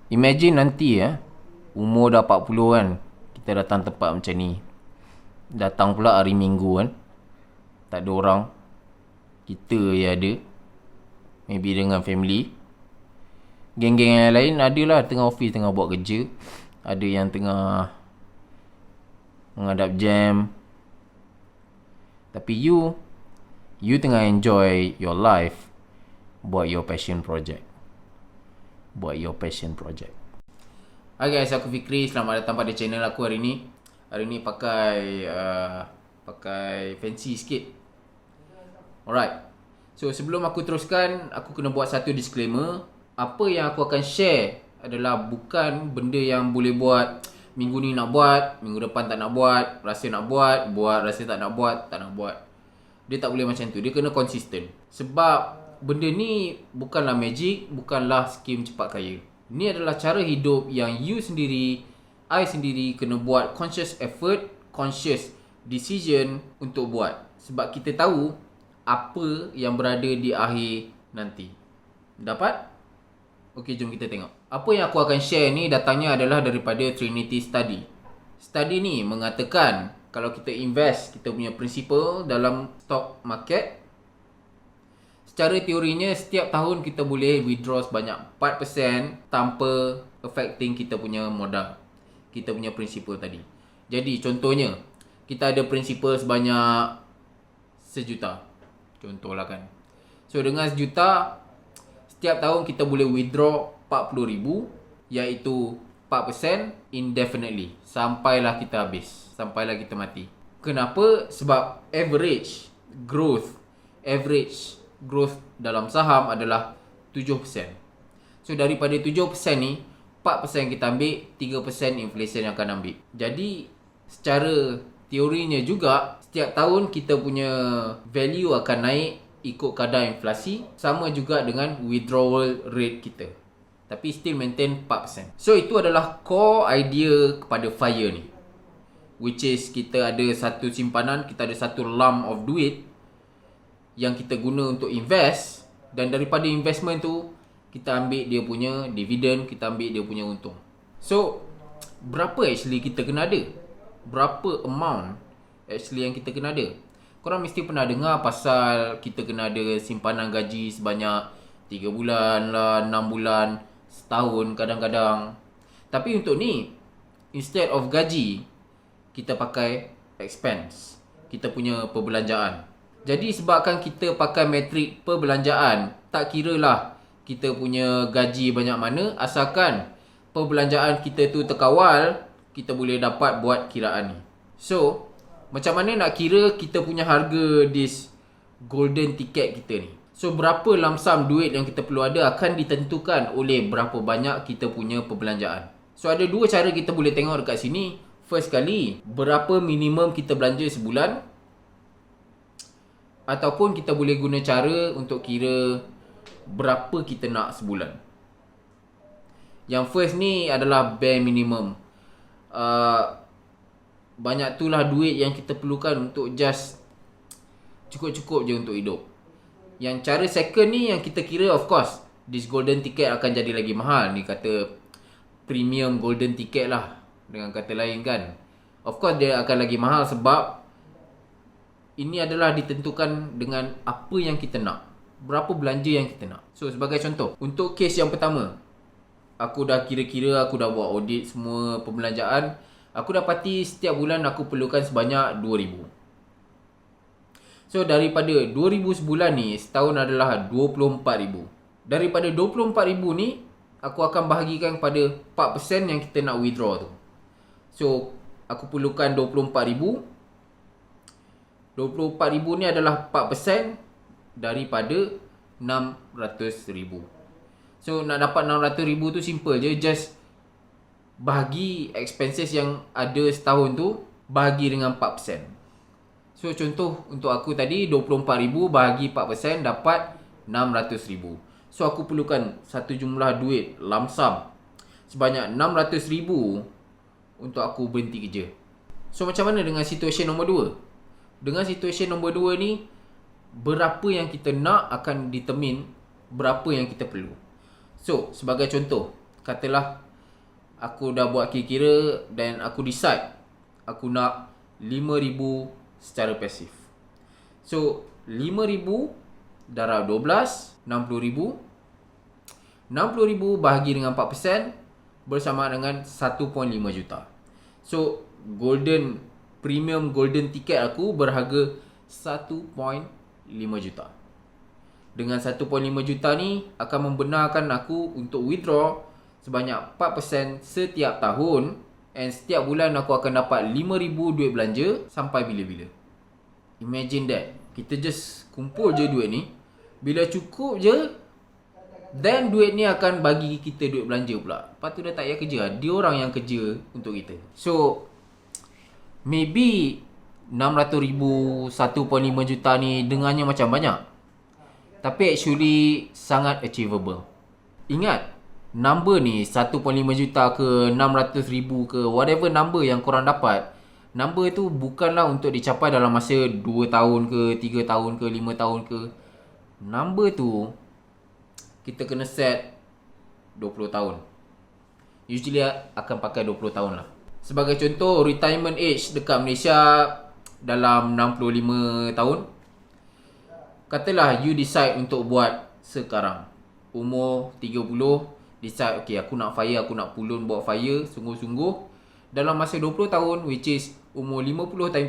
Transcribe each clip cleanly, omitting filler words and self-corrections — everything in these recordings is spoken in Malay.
Imagine nanti umur dah 40 kan, kita datang tempat macam ni. Datang pula hari Minggu kan, tak ada orang, kita je ada, maybe dengan family. Geng-geng yang lain adalah tengah office, tengah buat kerja. Ada yang tengah menghadap jam. Tapi you tengah enjoy your life. Buat your passion project. Hai guys, aku Fikri. Selamat datang pada channel aku hari ni. Hari ni pakai fancy sikit. Alright. So sebelum aku teruskan, aku kena buat satu disclaimer. Apa yang aku akan share adalah bukan benda yang boleh buat minggu ni nak buat, minggu depan tak nak buat, rasa nak buat, rasa tak nak buat, tak nak buat. Dia tak boleh macam tu. Dia kena konsisten. Sebab benda ni bukanlah magic, bukanlah skim cepat kaya. Ini adalah cara hidup yang you sendiri, I sendiri kena buat conscious effort, conscious decision untuk buat. Sebab kita tahu apa yang berada di akhir nanti. Dapat? Okey, jom kita tengok. Apa yang aku akan share ni datangnya adalah daripada Trinity Study. Study ni mengatakan kalau kita invest kita punya principal dalam stock market, secara teorinya setiap tahun kita boleh withdraw sebanyak 4% tanpa affecting kita punya modal, kita punya principal tadi. Jadi contohnya kita ada principal sebanyak sejuta, contohlah kan. So dengan sejuta, setiap tahun kita boleh withdraw 40,000, iaitu 4% indefinitely, sampailah kita habis, sampailah kita mati. Kenapa? Sebab average growth dalam saham adalah 7%. So daripada 7% ni, 4% kita ambil, 3% inflation yang akan ambil. Jadi secara teorinya juga, setiap tahun kita punya value akan naik ikut kadar inflasi, sama juga dengan withdrawal rate kita, tapi still maintain 4%. So itu adalah core idea kepada FIRE ni, which is kita ada satu simpanan, kita ada satu lump of duit yang kita guna untuk invest, dan daripada investment tu kita ambil dia punya dividen, kita ambil dia punya untung. So berapa actually kita kena ada? Berapa amount actually yang kita kena ada? Korang mesti pernah dengar pasal kita kena ada simpanan gaji sebanyak 3 bulan lah, 6 bulan, setahun kadang-kadang. Tapi untuk ni, instead of gaji, kita pakai expense, kita punya perbelanjaan. Jadi sebabkan kita pakai metrik perbelanjaan, tak kira lah kita punya gaji banyak mana, asalkan perbelanjaan kita tu terkawal, kita boleh dapat buat kiraan ni. So macam mana nak kira kita punya harga this golden ticket kita ni? So berapa lamsam duit yang kita perlu ada akan ditentukan oleh berapa banyak kita punya perbelanjaan. So ada dua cara kita boleh tengok dekat sini. First kali, berapa minimum kita belanja sebulan, ataupun kita boleh guna cara untuk kira berapa kita nak sebulan. Yang first ni adalah bare minimum. Banyak tu lah duit yang kita perlukan untuk just cukup-cukup je untuk hidup. Yang cara second ni yang kita kira, of course, this golden ticket akan jadi lagi mahal. Ni kata premium golden ticket lah, dengan kata lain kan. Of course dia akan lagi mahal sebab ini adalah ditentukan dengan apa yang kita nak, berapa belanja yang kita nak. So sebagai contoh, untuk kes yang pertama, aku dah kira-kira, aku dah buat audit semua perbelanjaan. Aku dapati setiap bulan aku perlukan sebanyak 2,000. So daripada 2,000 sebulan ni, setahun adalah 24,000. Daripada 24,000 ni, aku akan bahagikan kepada 4% yang kita nak withdraw tu. So aku perlukan 24,000. 24,000 ni adalah 4% daripada 600,000. So nak dapat 600,000 tu simple je, just bahagi expenses yang ada setahun tu, bahagi dengan 4%. So contoh untuk aku tadi, 24,000 bahagi 4% dapat 600,000. So aku perlukan satu jumlah duit lamsam sebanyak 600,000 untuk aku berhenti kerja. So macam mana dengan situasi nombor 2? Dengan situasi nombor 2 ni, berapa yang kita nak akan determine berapa yang kita perlu. So sebagai contoh, katalah aku dah buat kira-kira dan aku decide aku nak 5,000 secara pasif. So 5,000 darab 12, 60,000. 60,000 bahagi dengan 4% bersama dengan 1.5 juta. So premium golden ticket aku berharga 1.5 juta. Dengan 1.5 juta ni akan membenarkan aku untuk withdraw sebanyak 4% setiap tahun, and setiap bulan aku akan dapat 5,000 duit belanja sampai bila-bila. Imagine that. Kita just kumpul je duit ni. Bila cukup je, then duit ni akan bagi kita duit belanja pula. Lepas tu dah tak payah kerja. Dia orang yang kerja untuk kita. So maybe 600,000, 1.5 juta ni dengarnya macam banyak, tapi actually sangat achievable. Ingat, number ni 1.5 juta ke 600,000 ke whatever number yang korang dapat, number tu bukanlah untuk dicapai dalam masa 2 tahun ke 3 tahun ke 5 tahun ke. Number tu kita kena set 20 tahun. Usually akan pakai 20 tahun lah. Sebagai contoh, retirement age dekat Malaysia dalam 65 tahun. Katalah you decide untuk buat sekarang. Umur 30, decide okay aku nak FIRE, aku nak pulun buat FIRE sungguh-sungguh. Dalam masa 20 tahun, which is umur 50 time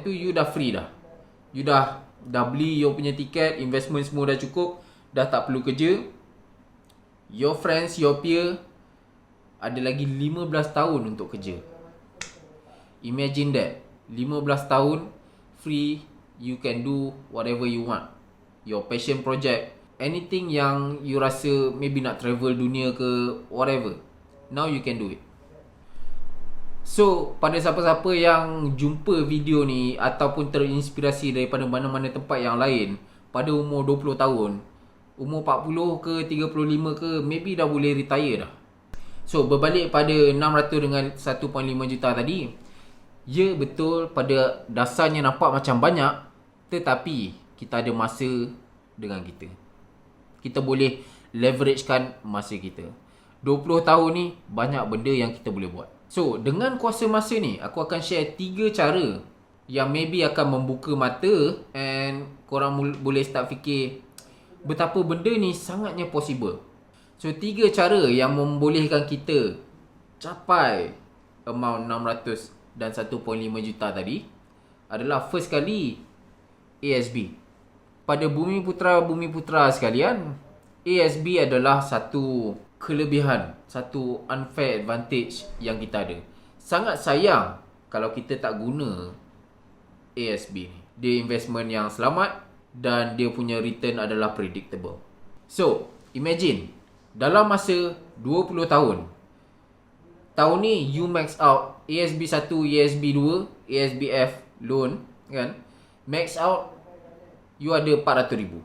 tu you dah free dah. You dah beli you punya tiket, investment semua dah cukup, dah tak perlu kerja. Your friends, your peer ada lagi 15 tahun untuk kerja. Imagine that. 15 tahun free, you can do whatever you want. Your passion project, anything yang you rasa maybe nak travel dunia ke whatever, now you can do it. So pada siapa-siapa yang jumpa video ni ataupun terinspirasi daripada mana-mana tempat yang lain pada umur 20 tahun, umur 40 ke 35 ke, maybe dah boleh retire dah. So berbalik pada 600 dengan 1.5 juta tadi, ya betul pada dasarnya nampak macam banyak, tetapi kita ada masa dengan kita. Kita boleh leveragekan masa kita. 20 tahun ni banyak benda yang kita boleh buat. So dengan kuasa masa ni, aku akan share 3 cara yang maybe akan membuka mata, and korang boleh start fikir betapa benda ni sangatnya possible. So 3 cara yang membolehkan kita capai amount 600 dan 1.5 juta tadi adalah, first kali, ASB. Pada bumi putra sekalian, ASB adalah satu kelebihan, satu unfair advantage yang kita ada. Sangat sayang kalau kita tak guna ASB ni. Dia investment yang selamat dan dia punya return adalah predictable. So, imagine dalam masa 20 tahun, tahun ni you max out ASB 1, ASB 2, ASBF loan kan, max out you ada 400,000,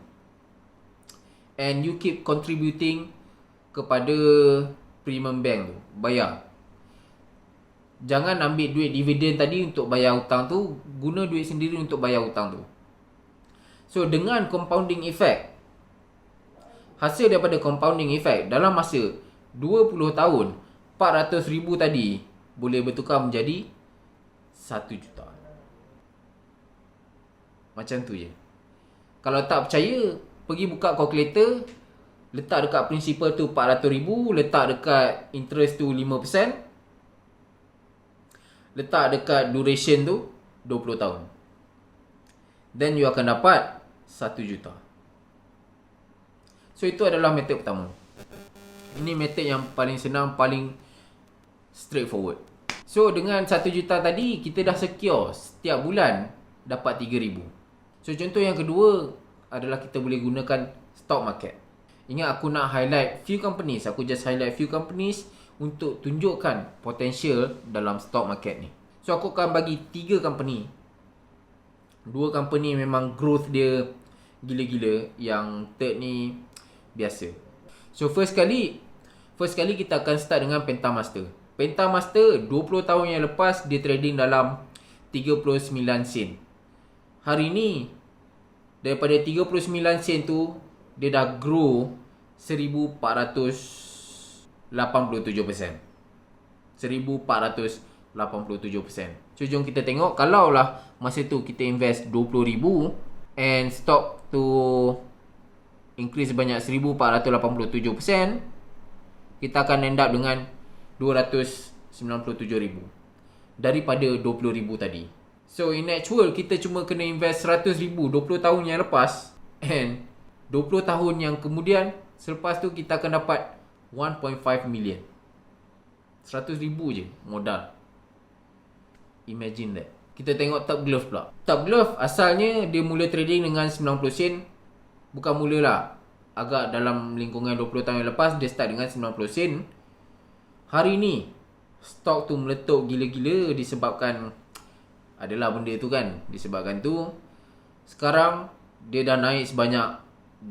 and you keep contributing kepada premium bank tu, bayar. Jangan ambil duit dividen tadi untuk bayar hutang tu, guna duit sendiri untuk bayar hutang tu. So dengan compounding effect, hasil daripada compounding effect, dalam masa 20 tahun 400,000 tadi boleh bertukar menjadi 1 juta. Macam tu je. Kalau tak percaya, pergi buka calculator, letak dekat principal tu 400,000, letak dekat interest tu 5%, letak dekat duration tu 20 tahun. Then you akan dapat 1 juta. So itu adalah metode pertama. Ini metode yang paling senang, paling straightforward. So dengan 1 juta tadi, kita dah secure setiap bulan dapat 3,000. So contoh yang kedua adalah kita boleh gunakan stock market. Ingat aku nak highlight few companies. Aku just highlight few companies untuk tunjukkan potential dalam stock market ni. So aku akan bagi 3 company. 2 company memang growth dia gila-gila. Yang third ni biasa. So first kali kita akan start dengan Pentamaster. Pentamaster 20 tahun yang lepas dia trading dalam 39 sen. Hari ni daripada 39 sen tu dia dah grow 1,400 87%. 1487%. So jom kita tengok, kalau lah masa tu kita invest 20,000 and stock tu increase banyak 1487%, kita akan end up dengan 297,000 daripada 20,000 tadi. So in actual, kita cuma kena invest 100,000 20 tahun yang lepas, and 20 tahun yang kemudian selepas tu kita akan dapat 1.5 million. 100,000 je modal. Imagine that. Kita tengok Top Glove pula. Top Glove asalnya dia mula trading dengan 90 sen. Bukan mula lah, agak dalam lingkungan 20 tahun yang lepas dia start dengan 90 sen. Hari ni stok tu meletup gila-gila disebabkan adalah benda tu kan. Disebabkan tu sekarang dia dah naik sebanyak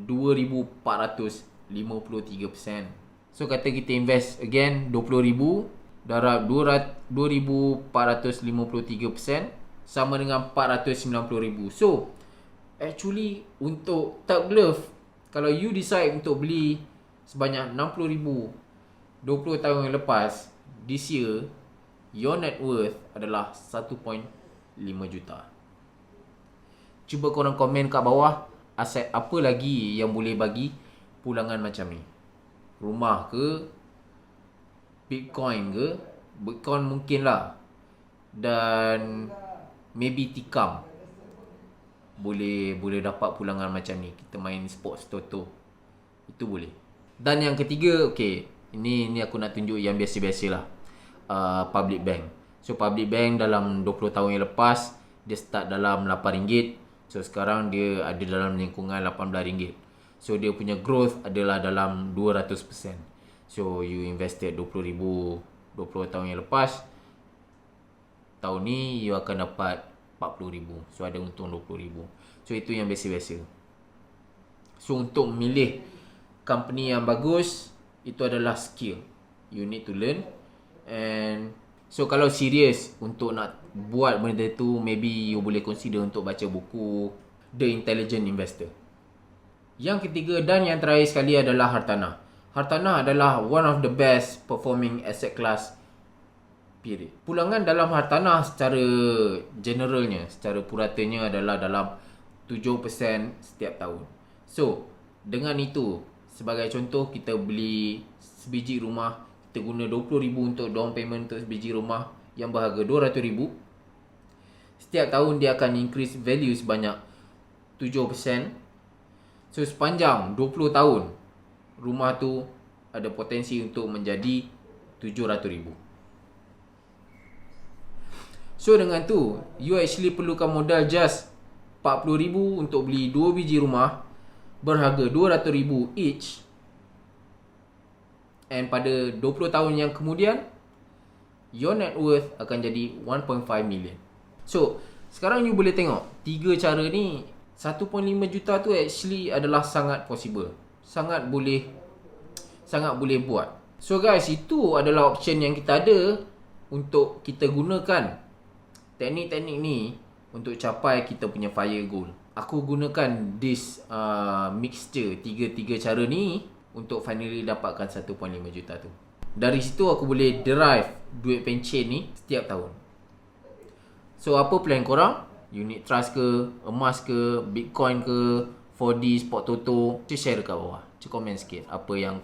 2,453%. So kata kita invest again 20,000 darab 2,453% sama dengan 490,000. So actually untuk Top Glove, kalau you decide untuk beli sebanyak 60,000 20 tahun yang lepas, this year your net worth adalah 1.5 juta. Cuba korang komen kat bawah aset apa lagi yang boleh bagi pulangan macam ni. Rumah ke, Bitcoin ke? Bitcoin mungkin lah, dan maybe tikam. Boleh dapat pulangan macam ni. Kita main sports toto, itu boleh. Dan yang ketiga, okay, ini aku nak tunjuk yang biasa-biasa lah. Public bank. So public bank dalam 20 tahun yang lepas dia start dalam RM8. So sekarang dia ada dalam lingkungan RM18. So dia punya growth adalah dalam 200%. So you invested 20,000 20 tahun yang lepas, tahun ni you akan dapat 40,000. So ada untung 20,000. So itu yang biasa-biasa. So untuk memilih company yang bagus, itu adalah skill. You need to learn. And so kalau serius untuk nak buat benda tu, maybe you boleh consider untuk baca buku The Intelligent Investor. Yang ketiga dan yang terakhir sekali adalah hartanah. Hartanah adalah one of the best performing asset class period. Pulangan dalam hartanah secara generalnya, secara puratanya adalah dalam 7% setiap tahun. So dengan itu, sebagai contoh, kita beli sebiji rumah, kita guna 20,000 untuk down payment untuk sebiji rumah yang berharga 200,000. Setiap tahun dia akan increase value sebanyak 7%. So sepanjang 20 tahun, rumah tu ada potensi untuk menjadi 700,000. So dengan tu, you actually perlukan modal just 40,000 untuk beli 2 biji rumah berharga 200,000 each. And pada 20 tahun yang kemudian, your net worth akan jadi 1.5 million. So sekarang you boleh tengok 3 cara ni, 1.5 juta tu actually adalah sangat possible. Sangat boleh buat. So guys, itu adalah option yang kita ada untuk kita gunakan teknik-teknik ni untuk capai kita punya FIRE goal. Aku gunakan this mixture, tiga cara ni untuk finally dapatkan 1.5 juta tu. Dari situ aku boleh derive duit pencen ni setiap tahun. So apa plan korang? Unit trust ke, emas ke, Bitcoin ke, 4D, Spot Toto? Share kat bawah. Komen sikit apa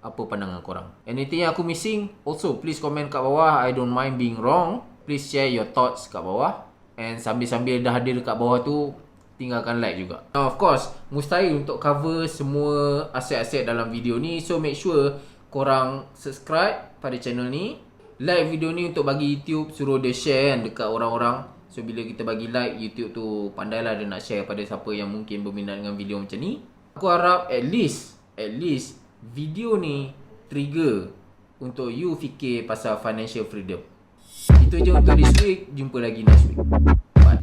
pandangan korang. Anything yang aku missing, also please comment kat bawah. I don't mind being wrong. Please share your thoughts kat bawah. And sambil-sambil dah hadir kat bawah tu, tinggalkan like juga. Now of course, mustahil untuk cover semua aset-aset dalam video ni. So make sure korang subscribe pada channel ni. Like video ni untuk bagi YouTube suruh dia share kan dekat orang-orang. So bila kita bagi like, YouTube tu pandailah dia nak share pada siapa yang mungkin berminat dengan video macam ni. Aku harap at least video ni trigger untuk you fikir pasal financial freedom. Itu je untuk this week. Jumpa lagi next week. Bye.